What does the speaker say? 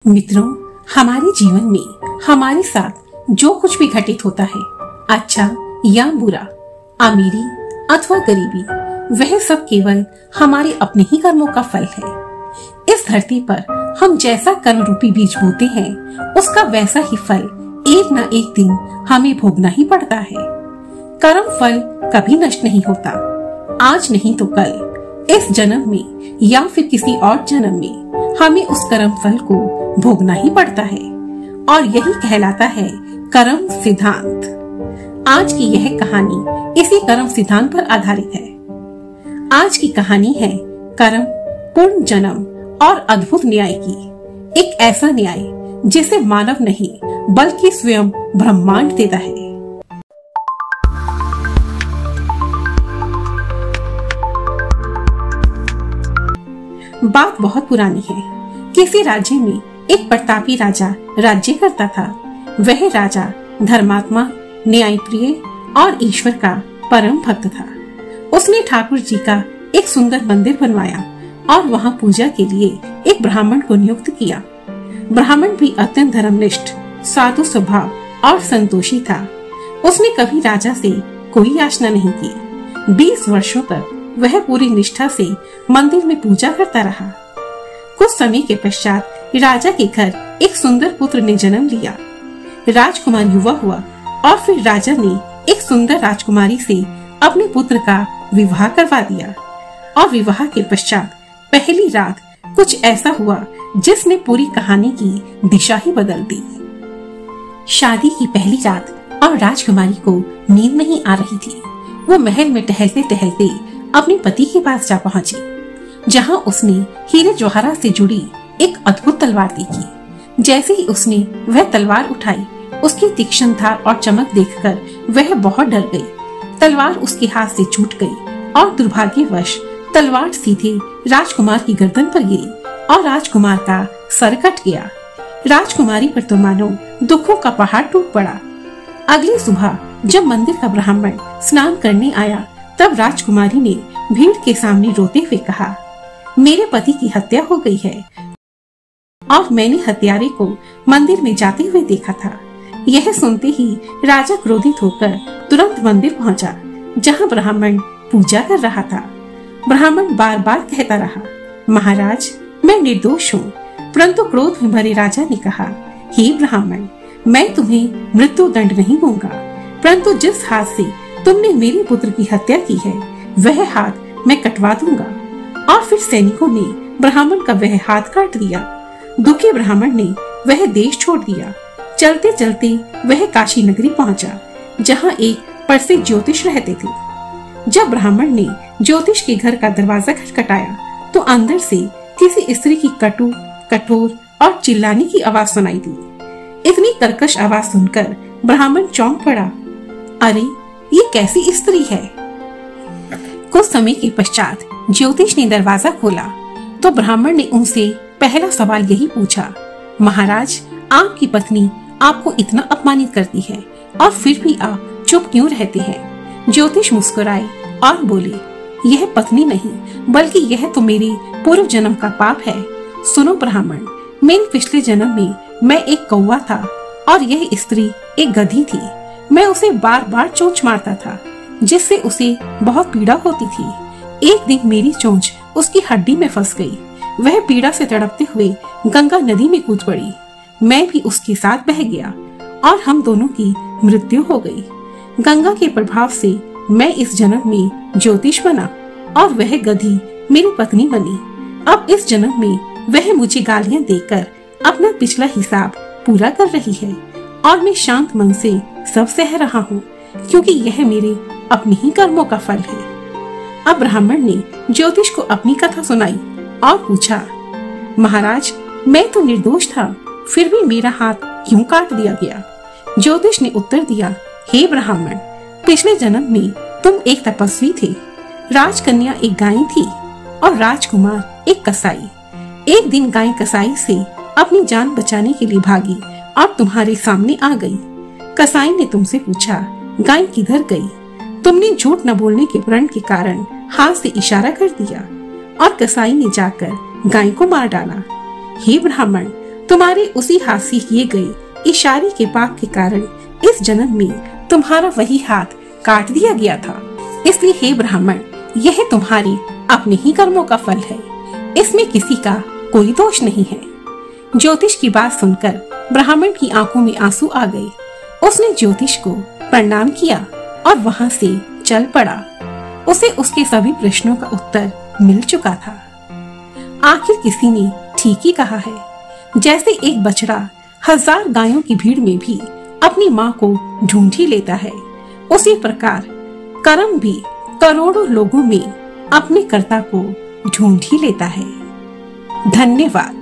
मित्रों, हमारे जीवन में हमारे साथ जो कुछ भी घटित होता है, अच्छा या बुरा, अमीरी अथवा गरीबी, वह सब केवल हमारे अपने ही कर्मों का फल है। इस धरती पर हम जैसा कर्म रूपी बीज बोते हैं, उसका वैसा ही फल एक न एक दिन हमें भोगना ही पड़ता है। कर्म फल कभी नष्ट नहीं होता। आज नहीं तो कल, इस जन्म में या फिर किसी और जन्म में हमें उस कर्म फल को भोगना ही पड़ता है, और यही कहलाता है कर्म सिद्धांत। आज की यह कहानी इसी कर्म सिद्धांत पर आधारित है। आज की कहानी है कर्म, पूर्ण जन्म और अद्भुत न्याय की। एक ऐसा न्याय जिसे मानव नहीं बल्कि स्वयं ब्रह्मांड देता है। बात बहुत पुरानी है। किसी राज्य में एक प्रतापी राजा राज्य करता था। वह राजा धर्मात्मा, न्यायप्रिय और ईश्वर का परम भक्त था। उसने ठाकुर जी का एक सुंदर मंदिर बनवाया और वहां पूजा के लिए एक ब्राह्मण को नियुक्त किया। ब्राह्मण भी अत्यंत धर्मनिष्ठ, साधु स्वभाव और संतोषी था। उसने कभी राजा से कोई याचना नहीं की। 20 वर्षों तक वह पूरी निष्ठा से मंदिर में पूजा करता रहा। कुछ समय के पश्चात राजा के घर एक सुंदर पुत्र ने जन्म लिया। राजकुमार युवा हुआ और फिर राजा ने एक सुंदर राजकुमारी से अपने पुत्र का विवाह करवा दिया। और विवाह के पश्चात पहली रात कुछ ऐसा हुआ जिसने पूरी कहानी की दिशा ही बदल दी। शादी की पहली रात और राजकुमारी को नींद नहीं आ रही थी। वो महल में टहलते टहलते अपने पति के पास जा पहुंची, जहां उसने हीरे जवाहरात से जुड़ी एक अद्भुत तलवार देखी। जैसे ही उसने वह तलवार उठाई, उसकी तीक्ष्ण धार और चमक देखकर वह बहुत डर गई। तलवार उसके हाथ से छूट गई और दुर्भाग्यवश तलवार सीधे राजकुमार की गर्दन पर गिरी और राजकुमार का सर कट गया। राजकुमारी पर तो मानो दुखों का पहाड़ टूट पड़ा। अगली सुबह जब मंदिर का ब्राह्मण स्नान करने आया, तब राजकुमारी ने भीड़ के सामने रोते हुए कहा, मेरे पति की हत्या हो गई है और मैंने हत्यारे को मंदिर में जाते हुए देखा था। यह सुनते ही राजा क्रोधित होकर तुरंत मंदिर पहुंचा, जहां ब्राह्मण पूजा कर रहा था। ब्राह्मण बार बार कहता रहा, महाराज, मैं निर्दोष हूँ। परंतु क्रोध में भरे राजा ने कहा, हे ब्राह्मण, मैं तुम्हें मृत्यु दंड नहीं दूंगा, परंतु जिस हाथ से तुमने मेरे पुत्र की हत्या की है, वह हाथ मैं कटवा दूंगा। और फिर सैनिकों ने ब्राह्मण का वह हाथ काट दिया। दुखी ब्राह्मण ने वह देश छोड़ दिया। चलते चलते वह काशी नगरी पहुंचा, जहां एक प्रसिद्ध ज्योतिष रहते थे। जब ब्राह्मण ने ज्योतिष के घर का दरवाजा खटखटाया, तो अंदर से किसी स्त्री की कटु, कठोर और चिल्लाने की आवाज सुनाई दी। इतनी कर्कश आवाज सुनकर ब्राह्मण चौंक पड़ा। अरे, ये कैसी स्त्री है? कुछ समय के पश्चात ज्योतिष ने दरवाजा खोला तो ब्राह्मण ने उनसे पहला सवाल यही पूछा, महाराज, आपकी पत्नी आपको इतना अपमानित करती है और फिर भी आप चुप क्यों रहते हैं? ज्योतिष मुस्कुराए और बोले, यह पत्नी नहीं बल्कि यह तो मेरे पूर्व जन्म का पाप है। सुनो ब्राह्मण, मेरे पिछले जन्म में मैं एक कौवा था और यह स्त्री एक गधी थी। मैं उसे बार बार चोंच मारता था, जिससे उसे बहुत पीड़ा होती थी। एक दिन मेरी चोंच उसकी हड्डी में फंस गई। वह पीड़ा से तड़पते हुए गंगा नदी में कूद पड़ी। मैं भी उसके साथ बह गया और हम दोनों की मृत्यु हो गई। गंगा के प्रभाव से मैं इस जन्म में ज्योतिष बना और वह गधी मेरी पत्नी बनी। अब इस जन्म में वह मुझे गालियां देकर अपना पिछला हिसाब पूरा कर रही है और मैं शांत मन से सब सह रहा हूँ, क्योंकि यह मेरे अपने ही कर्मों का फल है। अब ब्राह्मण ने ज्योतिष को अपनी कथा सुनाई और पूछा, महाराज, मैं तो निर्दोष था, फिर भी मेरा हाथ क्यों काट दिया गया? ज्योतिष ने उत्तर दिया, हे ब्राह्मण, पिछले जन्म में तुम एक तपस्वी थे। राजकन्या एक गाय थी और राजकुमार एक कसाई। एक दिन गाय कसाई से अपनी जान बचाने के लिए भागी और तुम्हारे सामने आ गई। कसाई ने तुमसे पूछा, गाय किधर गई? तुमने झूठ न बोलने के प्रण के कारण हाथ से इशारा कर दिया और कसाई ने जाकर गाय को मार डाला। हे ब्राह्मण, तुम्हारे उसी हाथ से किए गए इशारे के पाप के कारण इस जन्म में तुम्हारा वही हाथ काट दिया गया था। इसलिए हे ब्राह्मण, यह तुम्हारी अपने ही कर्मों का फल है, इसमें किसी का कोई दोष नहीं है। ज्योतिष की बात सुनकर ब्राह्मण की आंखों में आंसू आ गए। उसने ज्योतिष को प्रणाम किया और वहां से चल पड़ा। उसे उसके सभी प्रश्नों का उत्तर मिल चुका था। आखिर किसी ने ठीक ही कहा है, जैसे एक बछड़ा 1000 गायों की भीड़ में भी अपनी माँ को ढूंढ ही लेता है, उसी प्रकार कर्म भी करोड़ों लोगों में अपने कर्ता को ढूंढ ही लेता है। धन्यवाद।